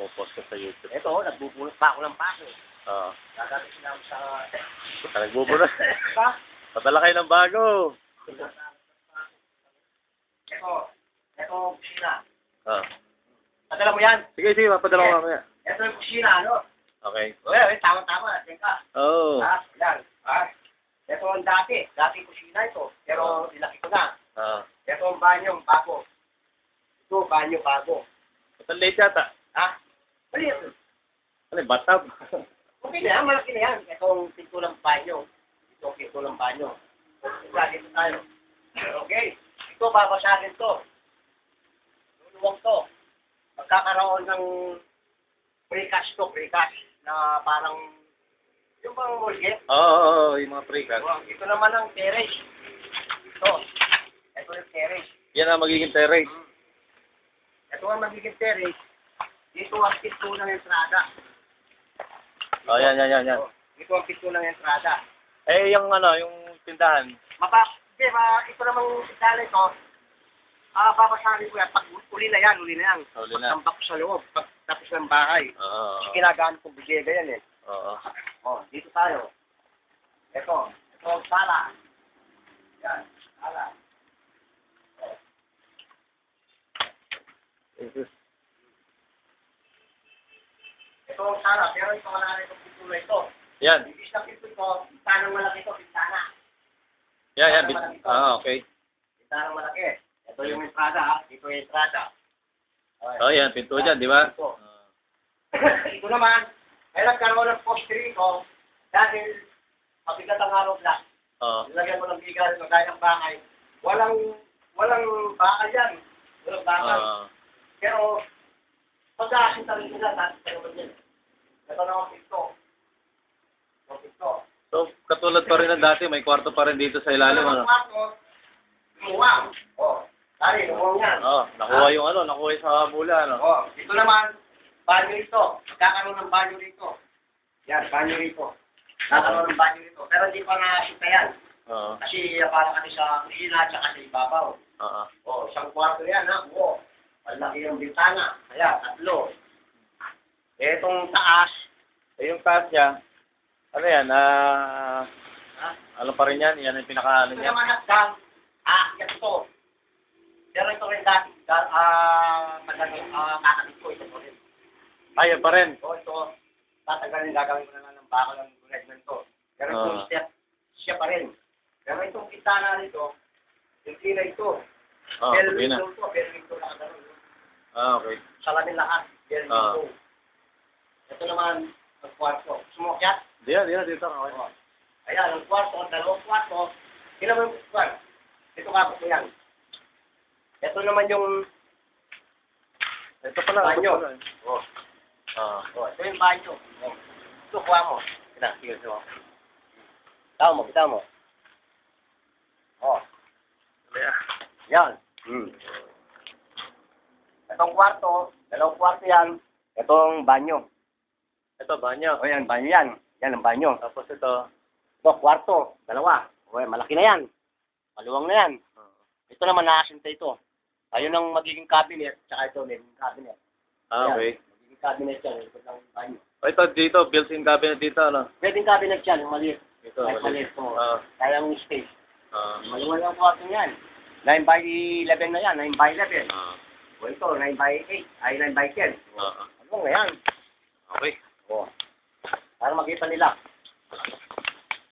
popost ko sa YouTube. Ito, nagbubulot pa ako ng paso. Oo. Gagawin na ako sa... Nagbubulot. Ha? Padala kayo ng bago. Ito, kusina. Oo. Padala mo yan? Sige, sige, papadala ko mamaya. Ito yung kusina, ano? Okay. Tama-tama. Teka. Oo. Yan. Ito ang dati. Dati kusina ito. Pero nilaki ko na. Oo. Ito ang banyo, bago. Ito, banyo, bago. Ito late yata. Ha? Mali ito. Ano yung bathtub? Okay na yan, malaki na yan. Ito ang pinto ng banyo. Ito ang pinto ng banyo. Dito tayo. Okay. Ito, babasahin to. Luluwang to. Magkakaroon ng precast to, precast. Na parang, yung bang mulget? Oo, yung mga precast. Ito naman ang terrace. Ito yung terrace. Yan ang magiging terrace. Ito ang magiging terrace. Dito ang pinto ng entrada. Oh, yan. Dito ang pinto ng entrada. Eh, yung yung tindahan. Ito namang entrada ito. Babasahin ko yan. Pag uli na yan. Uli na. Pagtambak ko sa loob. Pagtapos ng bahay. Oo. Kinagaan kong bigega yan eh. Oo. Dito tayo. Ito ang sala. Yan, sala. Ito ang sala, pero ito wala na itong pinto na ito. Yan. Ibig na pinto ito, pintanang malaki ito, pintana. Yan. Okay. Pintanang malaki. Ito yung entrada ha, dito yung entrada. Oh, yan, pinto dyan, di ba? Ito naman, ay nagkaroon ng poste rito dahil mabigat ang araw lang. Oo. Nilagyan mo ng bigal, magaya ng bahay. Walang bakal yan. Walang bakal. Pero, pag-aasin tayo sila, dahil sa naman yan. Ito naman pinto. So, katulad pa rin ng dati, may kwarto pa rin dito sa ilalim, ano? Lumuwang. Tari, lumuwang yan. Nakuha yung nakuha yung sa mula, ano? Ito naman, banyo rito. Kakaroon ng banyo rito. Yan, banyo rito. Kakaroon ng banyo rito. Pero hindi pa nakita yan. Oo. Kasi parang kami sa kusina at saka sa ibabaw. Isang kwarto yan, ha? Malaki yung bintana. Kaya, 3. Etong taas. Eh, yung taas niya, ano yan, ano pa rin yan? Yan yung pinaka, Ito niya? naman hagdan. Ito. Pero ito rin dati. Kakabit ko ito po rin. Yan pa rin. Ito. Tatagalin, gagawin ko na lang ng bakal ng gulagman to. Pero itong step, siya pa rin. Pero itong bintana rito, yung tira ito. Okay na. Pero nakagano'n. Okay. Salamin lahat. Pero ito naman, ang kwarto. Sumukyat? Dito. Okay. Ayan, ang kwarto, ang 2 kwarto. Hindi naman yung kwarto. Ito kapot ko yan. Ito naman yung Ito pala. banyo. Ito yung banyo. Ito, kuha mo. Sige. Bitaw mo. Yan. Itong kwarto, 2 kwarto yan. Itong banyo. Ito, banyo. Yan, banyo yan. Yan ang banyo. Tapos ito. Ito, kwarto. 2. Malaki na yan. Maluwang na yan. Ito naman nakasinta ito. Ayun ang magiging cabinet. Tsaka ito, magiging cabinet. Okay. Magiging cabinet yan. Ito ng banyo. Ito dito, built-in cabinet dito, ano? Pwedeng cabinet yan, yung maliit. Ito, Maliit mo. Kaya ang space. Maluwang ang kwarto yan. 9 by 11 na yan. 9 by 11. Ito, 9 by 8. Ay, 9 by 10. Ano nga yan? Okay. Para makita nila.